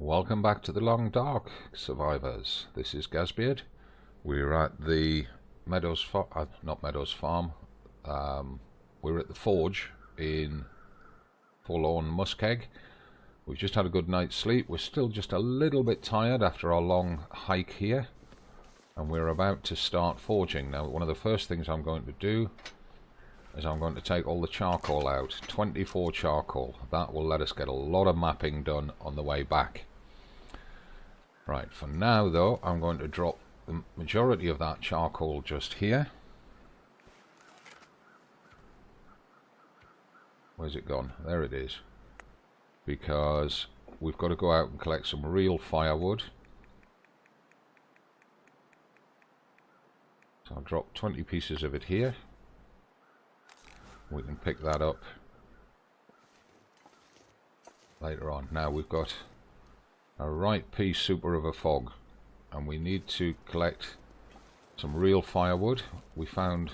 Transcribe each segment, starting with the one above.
Welcome back to the Long Dark, survivors. This is Gazbeard. We're at the Meadows Farm, not Meadows Farm. We're at the Forge in Forlorn, Muskeg. We've just had a good night's sleep. We're still just a little bit tired after our long hike here, and we're about to start forging. Now, one of the first things I'm going to do is I'm going to take all the charcoal out. 24 charcoal. That will let us get a lot of mapping done on the way back. Right, for now though, I'm going to drop the majority of that charcoal just here. Where's it gone? There it is. Because we've got to go out and collect some real firewood. So I'll drop 20 pieces of it here. We can pick that up later on. Now we've got a right piece super of a fog, and we need to collect some real firewood. We found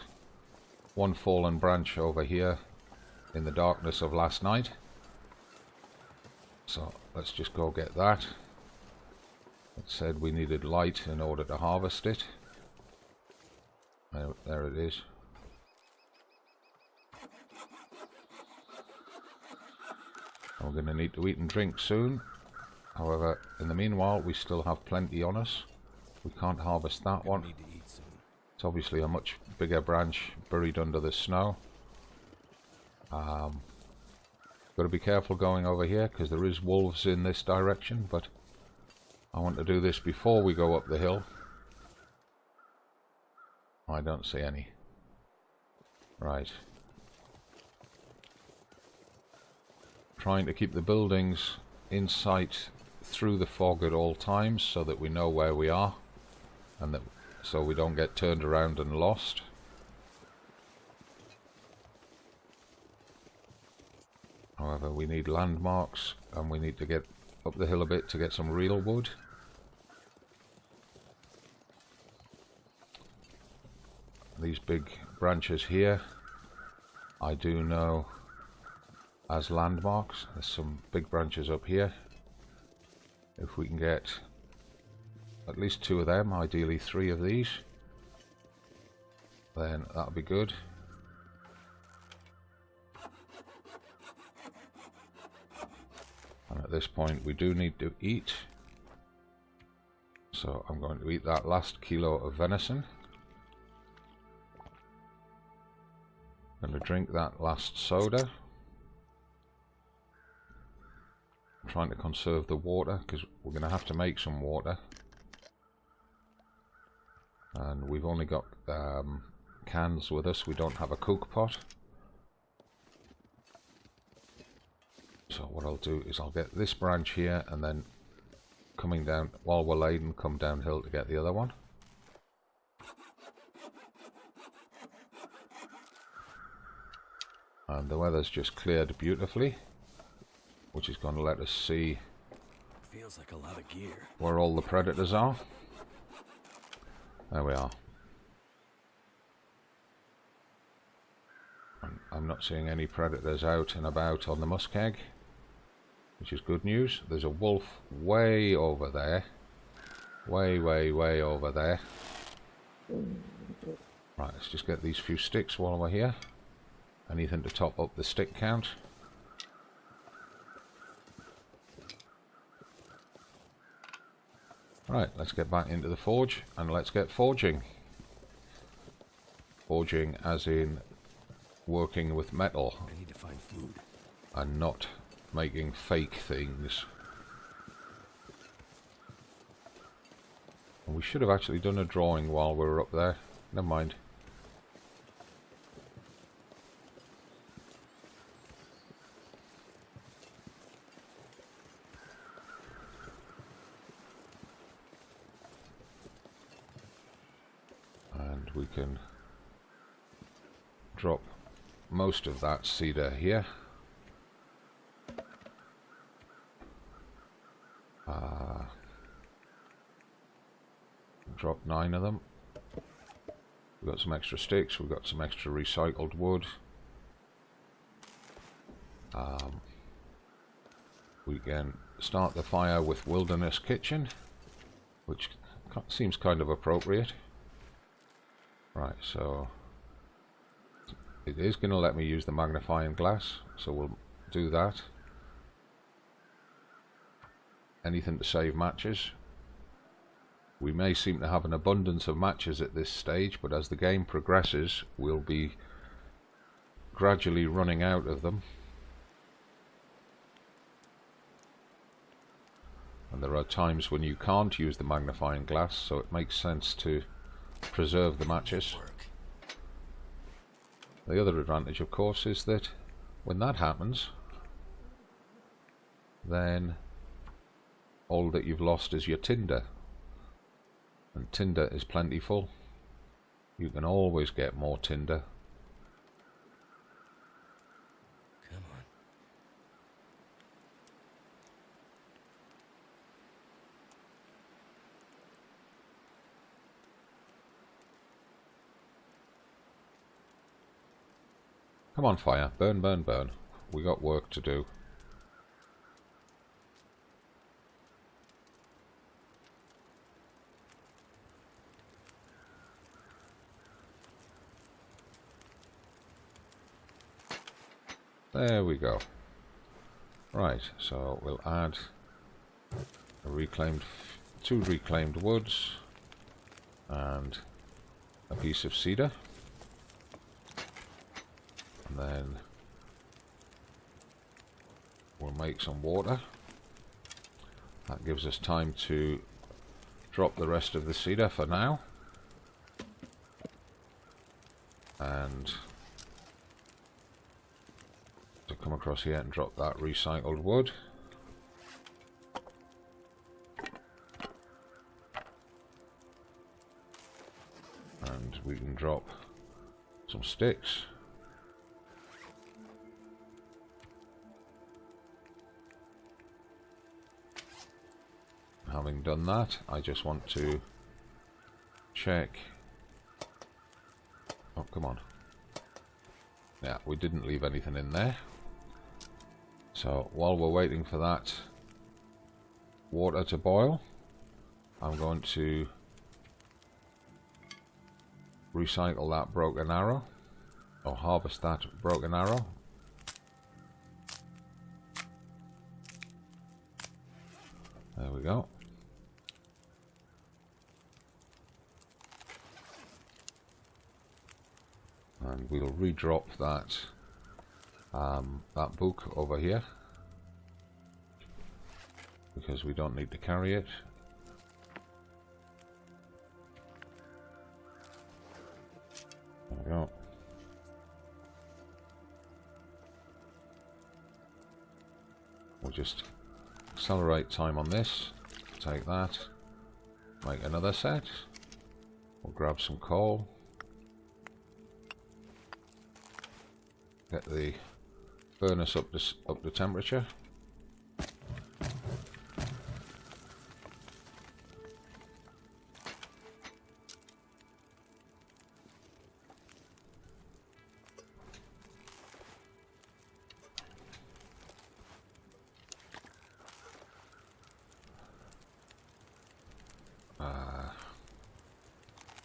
one fallen branch over here in the darkness of last night, so let's just go get that. It said we needed light in order to harvest it. There it is. We're going to need to eat and drink soon. However, in the meanwhile, we still have plenty on us. We can't harvest that one. It's obviously a much bigger branch buried under the snow. Got to be careful going over here because there is wolves in this direction, but I want to do this before we go up the hill. I don't see any. Right. Trying to keep the buildings in sight through the fog at all times so that we know where we are, and that so we don't get turned around and lost. However, we need landmarks, and we need to get up the hill a bit to get some real wood. These big branches here, I do know as landmarks. There's some big branches up here. If we can get at least 2 of them, ideally 3 of these, then that'll be good. And at this point we do need to eat, so I'm going to eat that last kilo of venison. I'm going to drink that last soda. I'm trying to conserve the water because we're going to have to make some water, and we've only got cans with us. We don't have a cook pot. So what I'll do is I'll get this branch here, and then coming down while we're laden, come downhill to get the other one. And the weather's just cleared beautifully, which is going to let us see feels like a lot of gear where all the predators are. There we are. I'm not seeing any predators out and about on the Muskeg, which is good news. There's a wolf way over there. Way over there. Right, let's just get these few sticks while we're here. Anything to top up the stick count. Right, let's get back into the forge and let's get forging. Forging as in working with metal. I need to find food. And not making fake things. And we should have actually done a drawing while we were up there. Never mind. We can drop most of that cedar here. Drop 9 of them. We've got some extra sticks, we've got some extra recycled wood. We can start the fire with Wilderness Kitchen, which seems kind of appropriate. Right, so it is going to let me use the magnifying glass, so we'll do that. Anything to save matches. We may seem to have an abundance of matches at this stage, but as the game progresses, we'll be gradually running out of them. And there are times when you can't use the magnifying glass, so it makes sense to preserve the matches. The other advantage, of course, is that when that happens, then all that you've lost is your tinder. And tinder is plentiful. You can always get more tinder. Come on. Come on, fire. Burn, burn, burn. We got work to do. There we go. Right, so we'll add two reclaimed woods and a piece of cedar. And then we'll make some water. That gives us time to drop the rest of the cedar for now. And to come across here and drop that recycled wood. And we can drop some sticks. Having done that, I just want to check. Oh, come on. Yeah, we didn't leave anything in there. So while we're waiting for that water to boil, I'm going to recycle that broken arrow, or harvest that broken arrow. There we go. And we'll redrop that that book over here because we don't need to carry it. There we go. We'll just accelerate time on this. Take that. Make another set. We'll grab some coal. Get the furnace up to temperature.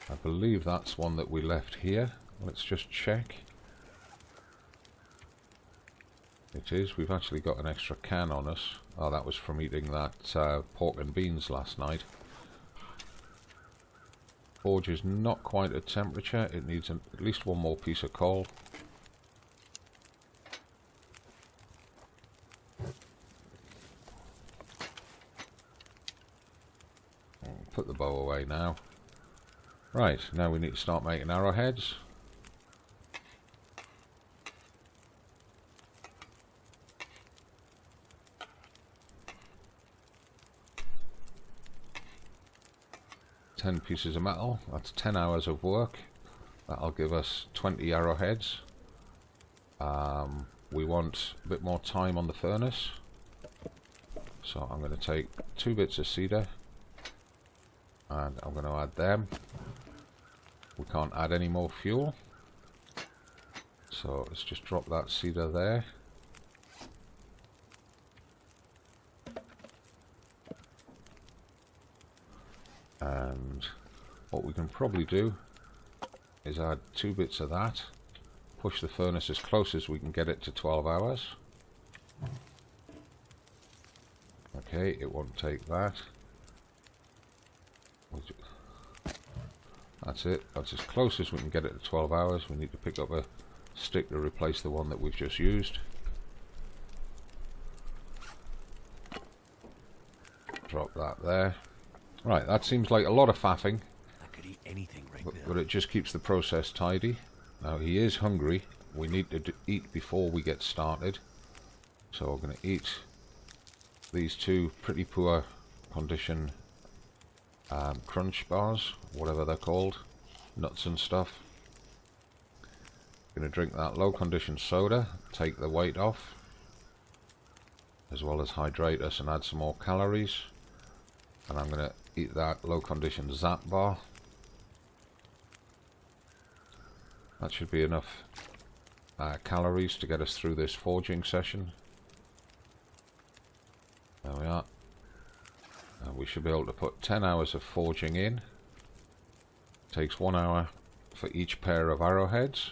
I believe that's one that we left here. Let's just check. It is. We've actually got an extra can on us. Oh, that was from eating that pork and beans last night. Forge is not quite at temperature. It needs at least one more piece of coal. I'll put the bow away now. Right, now we need to start making arrowheads. Ten pieces of metal, that's 10 hours of work. That'll give us 20 arrowheads. We want a bit more time on the furnace, so I'm going to take 2 bits of cedar and I'm going to add them. We can't add any more fuel, so let's just drop that cedar there. And what we can probably do is add 2 bits of that, push the furnace as close as we can get it to 12 hours. Okay, it won't take that. That's it. That's as close as we can get it to 12 hours. We need to pick up a stick to replace the one that we've just used. Drop that there. Right, that seems like a lot of faffing. I could eat anything right now. But it just keeps the process tidy. Now he is hungry. We need to eat before we get started. So we're going to eat these 2 pretty poor condition crunch bars, whatever they're called, nuts and stuff. Going to drink that low condition soda, take the weight off, as well as hydrate us and add some more calories. And I'm going to eat that low condition Zap bar. That should be enough calories to get us through this forging session. There we are. We should be able to put 10 hours of forging in. Takes 1 hour for each pair of arrowheads.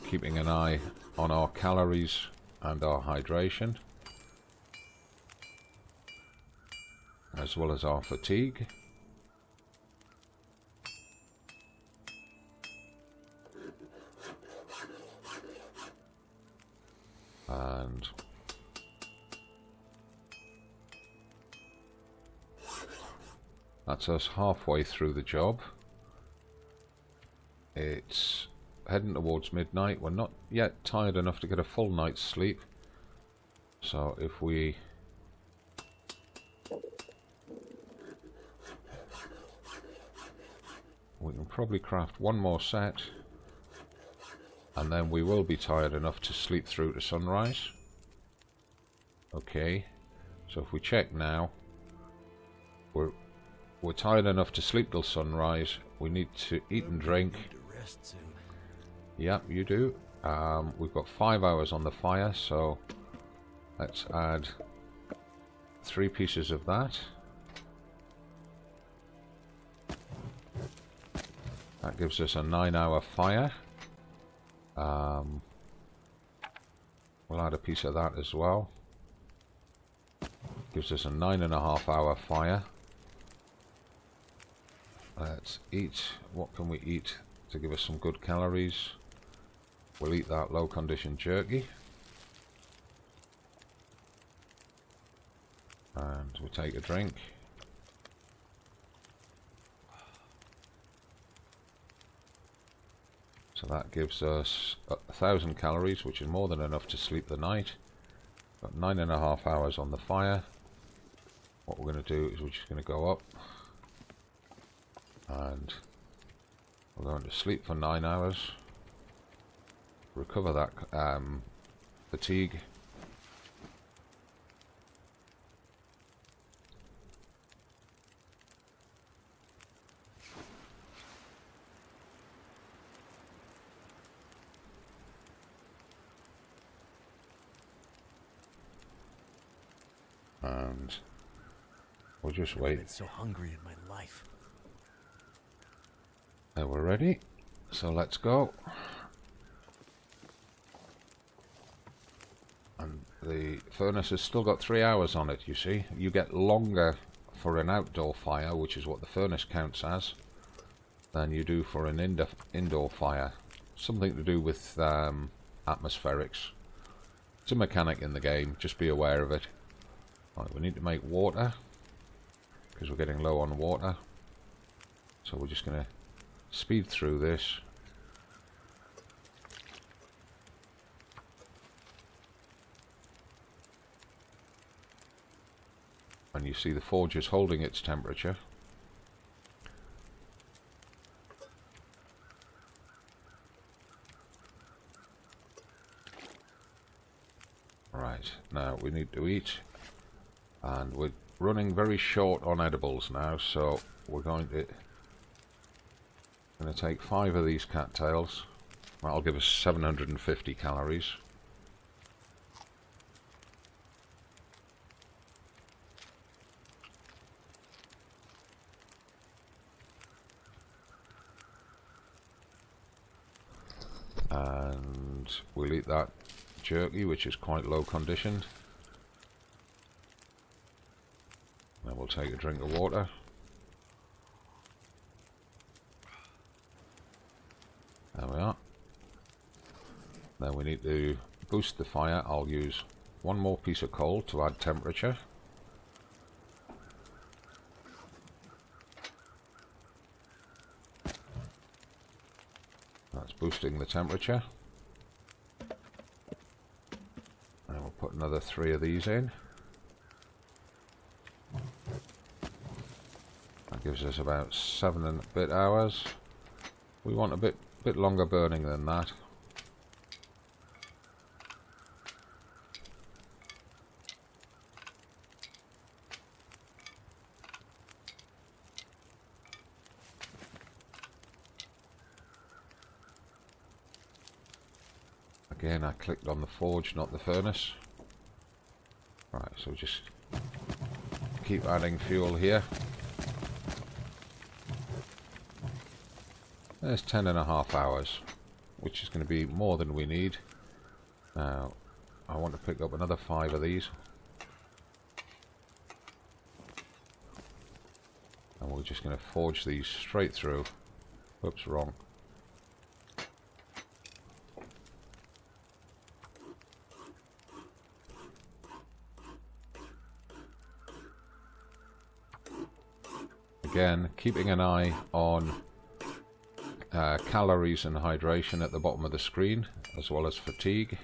Keeping an eye on our calories and our hydration, as well as our fatigue. And that's us halfway through the job. It's heading towards midnight. We're not yet tired enough to get a full night's sleep. So if we can probably craft 1 more set, and then we will be tired enough to sleep through to sunrise. Okay, so if we check now, we're tired enough to sleep till sunrise. We need to eat and drink. Yep, you do. We've got 5 hours on the fire, so let's add 3 pieces of that. That gives us a 9-hour fire. We'll add a piece of that as well. Gives us a 9.5-hour fire. Let's eat. What can we eat to give us some good calories? We'll eat that low condition jerky. And we'll take a drink. So that gives us 1,000 calories, which is more than enough to sleep the night. Got 9.5 hours on the fire. What we're going to do is we're just going to go up. And we're going to sleep for 9 hours. Recover that fatigue. And we'll just wait. I've been so hungry in my life. And we're ready. So let's go. And the furnace has still got 3 hours on it, you see. You get longer for an outdoor fire, which is what the furnace counts as, than you do for an indoor fire. Something to do with atmospherics. It's a mechanic in the game, just be aware of it. Right, we need to make water, because we're getting low on water. So we're just going to speed through this. And you see the forge is holding its temperature. Right, now we need to eat. And we're running very short on edibles now, so we're going to take 5 of these cattails. That'll give us 750 calories. And we'll eat that jerky, which is quite low conditioned. Then we'll take a drink of water. There we are. Then we need to boost the fire. I'll use one more piece of coal to add temperature. That's boosting the temperature. And we'll put another 3 of these in. That gives us about 7 and a bit hours. We want a bit longer burning than that. Again, I clicked on the forge, not the furnace. Right, so just keep adding fuel here. There's 10.5 hours, which is going to be more than we need. Now, I want to pick up another 5 of these. And we're just going to forge these straight through. Oops, wrong. Again, keeping an eye on calories and hydration at the bottom of the screen, as well as fatigue.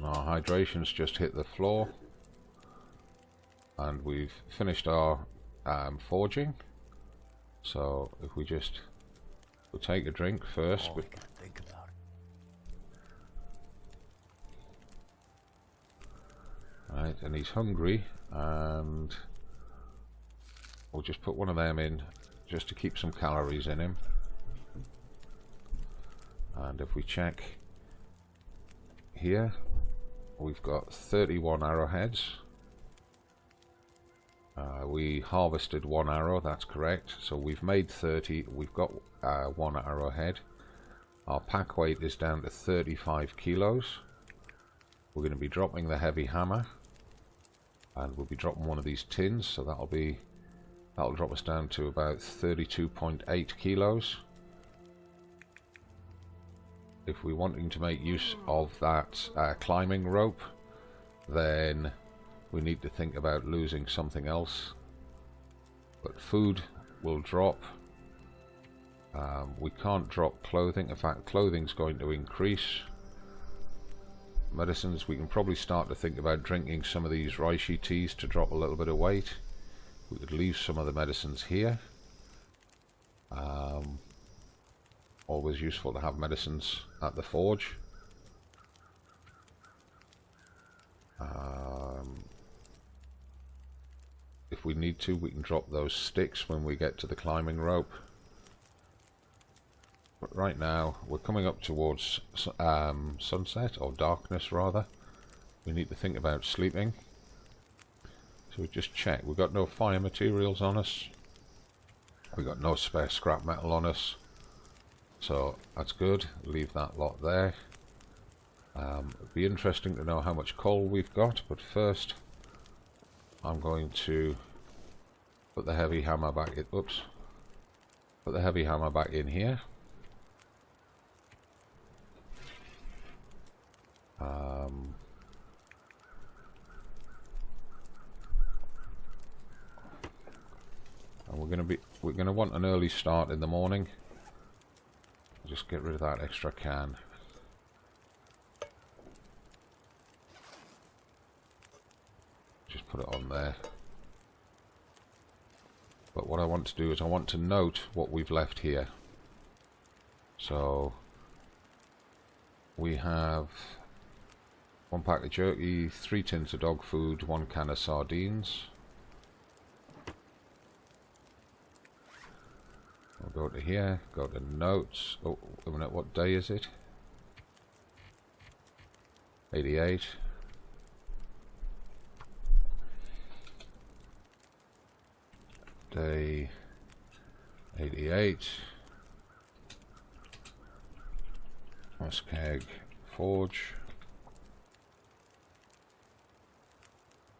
Our hydration's just hit the floor, and we've finished our forging. So if we'll take a drink first. All I can think about it. Right, and he's hungry, and we'll just put one of them in just to keep some calories in him. And if we check here, we've got 31 arrowheads. We harvested 1 arrow, that's correct. So we've made 30, we've got 1 arrowhead. Our pack weight is down to 35 kilos. We're going to be dropping the heavy hammer, and we'll be dropping one of these tins, so that'll drop us down to about 32.8 kilos. If we're wanting to make use of that climbing rope, then we need to think about losing something else. But food will drop. We can't drop clothing. In fact, clothing's going to increase. Medicines, we can probably start to think about drinking some of these reishi teas to drop a little bit of weight. We could leave some of the medicines here. Always useful to have medicines at the forge. If we need to, we can drop those sticks when we get to the climbing rope. But right now, we're coming up towards sunset, or darkness rather. We need to think about sleeping. So we just check. We've got no fire materials on us. We've got no spare scrap metal on us. So that's good. Leave that lot there. It'd be interesting to know how much coal we've got, but first I'm going to put the heavy hammer back in. Oops. Put the heavy hammer back in here. And we're going to want an early start in the morning. just get rid of that extra can. Just put it on there. But what I want to do is I want to note what we've left here. So we have 1 pack of jerky, 3 tins of dog food, 1 can of sardines. We'll go to here, go to notes. Oh, a minute, what day is it? 88. Day 88. Muskeg Forge.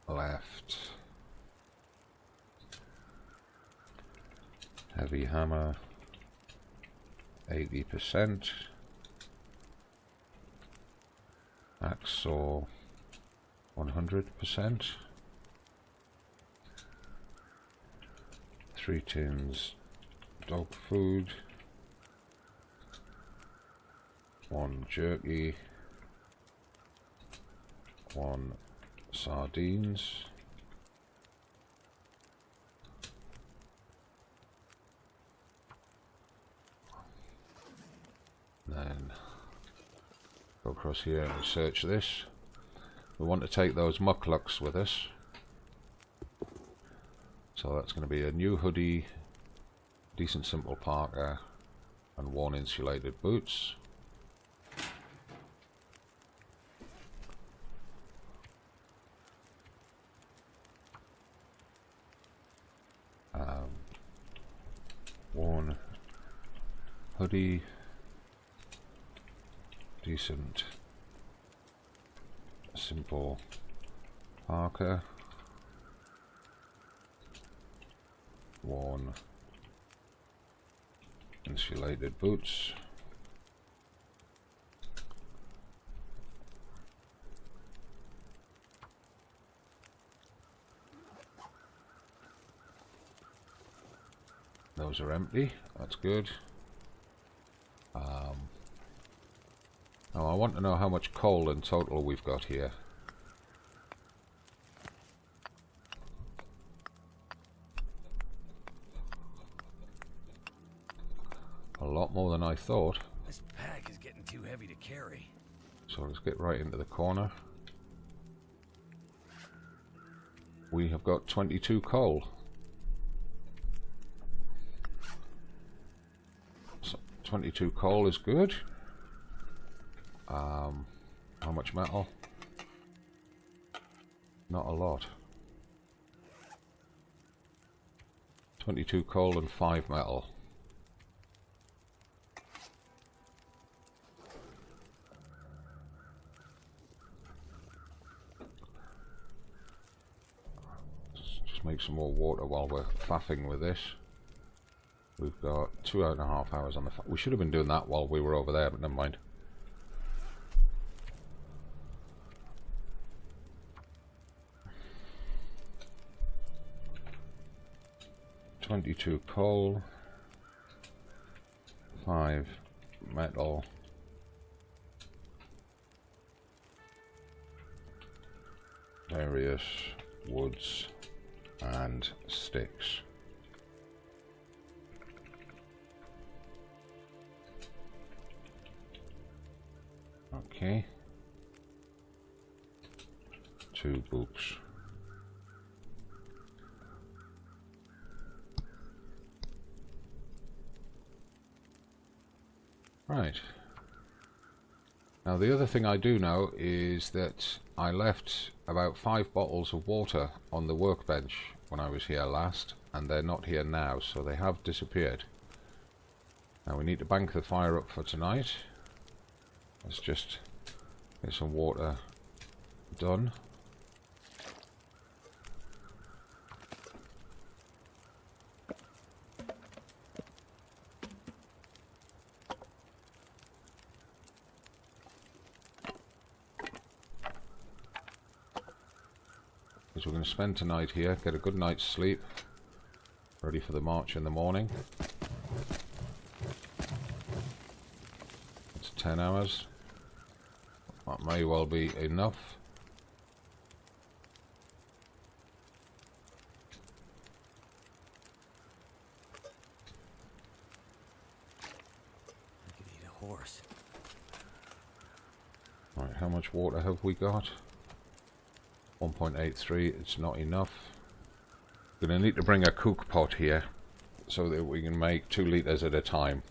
Left. Heavy hammer. 80%. Hacksaw. 100%. 3 tins dog food, 1 jerky, 1 sardines, then go across here and search this. We want to take those mucklucks with us. So that's going to be a new hoodie, decent simple parka, and 1 insulated boots. One hoodie, decent simple parka. 1 insulated boots. Those are empty, that's good. Now I want to know how much coal in total we've got here. A lot more than I thought. This pack is getting too heavy to carry. So let's get right into the corner. We have got 22 coal. So 22 coal is good. How much metal? Not a lot. 22 coal and 5 metal. Just make some more water while we're faffing with this. We've got 2.5 hours on the we should have been doing that while we were over there, but never mind. $22 coal, 5 metal, various woods and sticks. Okay, 2 books. Right. Now the other thing I do know is that I left about 5 bottles of water on the workbench when I was here last, and they're not here now, so they have disappeared. Now we need to bank the fire up for tonight. Let's just get some water done. Because we're going to spend tonight here, get a good night's sleep, ready for the march in the morning. 10 hours. That may well be enough. I could eat a horse. Right, how much water have we got? 1.83, it's not enough. We're going to need to bring a cook pot here so that we can make 2 litres at a time.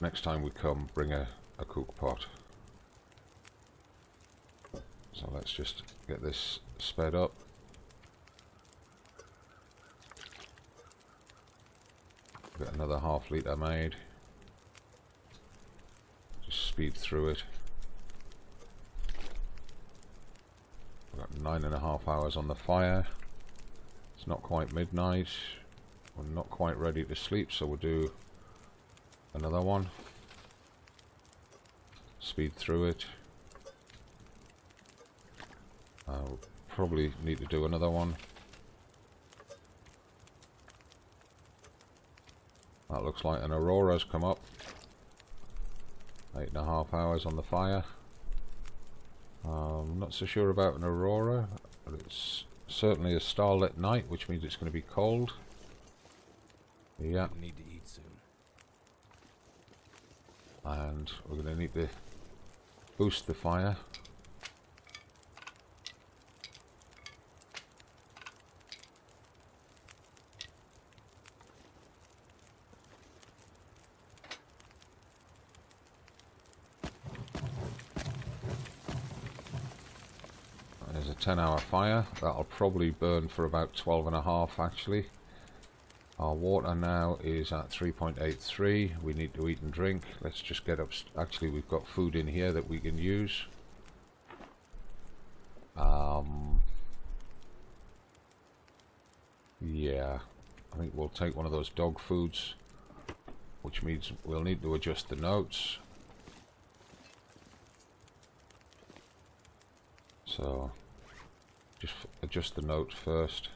Next time we come, bring a cook pot. So let's just get this sped up. Got another ½ litre made. Just speed through it. We've got 9.5 hours on the fire. It's not quite midnight. We're not quite ready to sleep, so we'll do another one. Speed through it. We'll probably need to do another one. That looks like an Aurora's come up. 8.5 hours on the fire. I'm not so sure about an Aurora, but it's certainly a starlit night, which means it's going to be cold. Yeah. Need to eat soon. And we're going to need to boost the fire. There's a 10-hour fire. That'll probably burn for about 12.5 actually. Our water now is at 3.83. We need to eat and drink. Let's just get up. Actually, we've got food in here that we can use. Yeah, I think we'll take one of those dog foods, which means we'll need to adjust the notes. So, just adjust the notes first.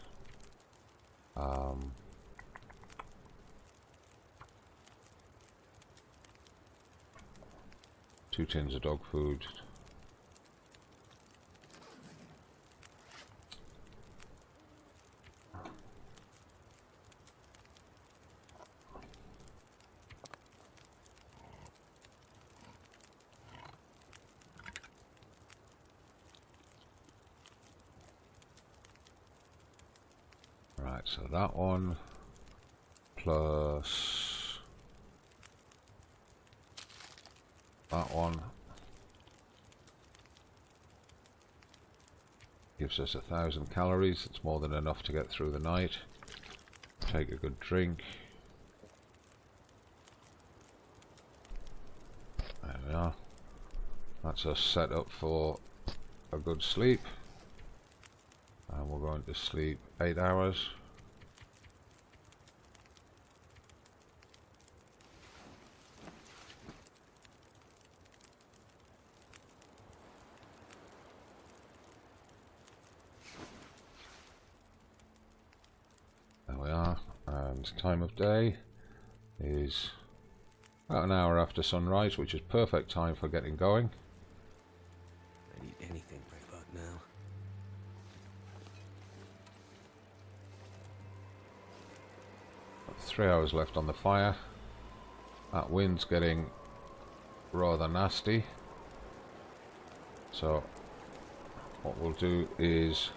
2 tins of dog food. Right, so that one plus that one gives us 1,000 calories. It's more than enough to get through the night. Take a good drink. There we are. That's us set up for a good sleep. And we're going to sleep 8 hours. There we are. And time of day is about an hour after sunrise, which is perfect time for getting going. I'd eat anything right about now. Got 3 hours left on the fire. That wind's getting rather nasty. So what we'll do is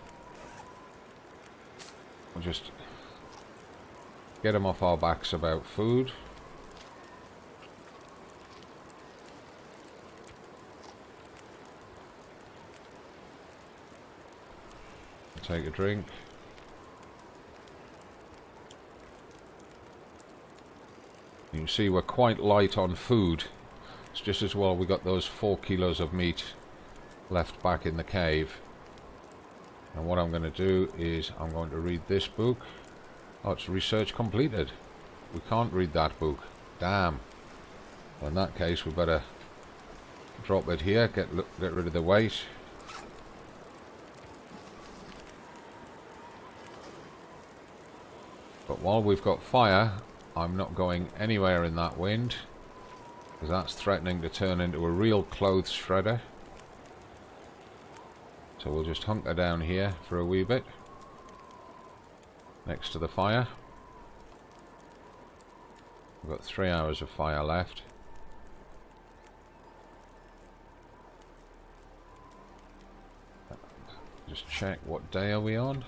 we'll just get them off our backs about food. Take a drink. You can see we're quite light on food. It's just as well we got those 4 kilos of meat left back in the cave. And what I'm going to do is I'm going to read this book. Oh, it's research completed. We can't read that book. Damn. Well, in that case, we better drop it here. Get rid of the weight. But while we've got fire, I'm not going anywhere in that wind, because that's threatening to turn into a real clothes shredder. So we'll just hunker down here for a wee bit, next to the fire. We've got 3 hours of fire left. Just check, what day are we on?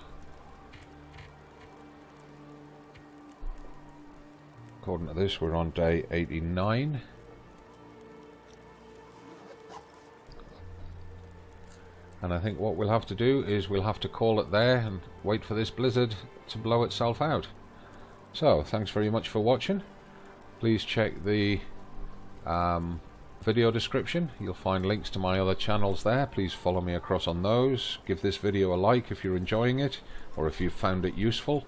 According to this, we're on day 89. And I think what we'll have to do is we'll have to call it there and wait for this blizzard to blow itself out. So, thanks very much for watching. Please check the video description. You'll find links to my other channels there. Please follow me across on those. Give this video a like if you're enjoying it, or if you've found it useful.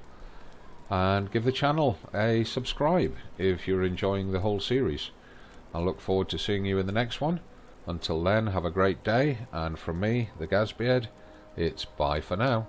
And give the channel a subscribe if you're enjoying the whole series. I look forward to seeing you in the next one. Until then, have a great day, and from me, the Gazbeard, it's bye for now.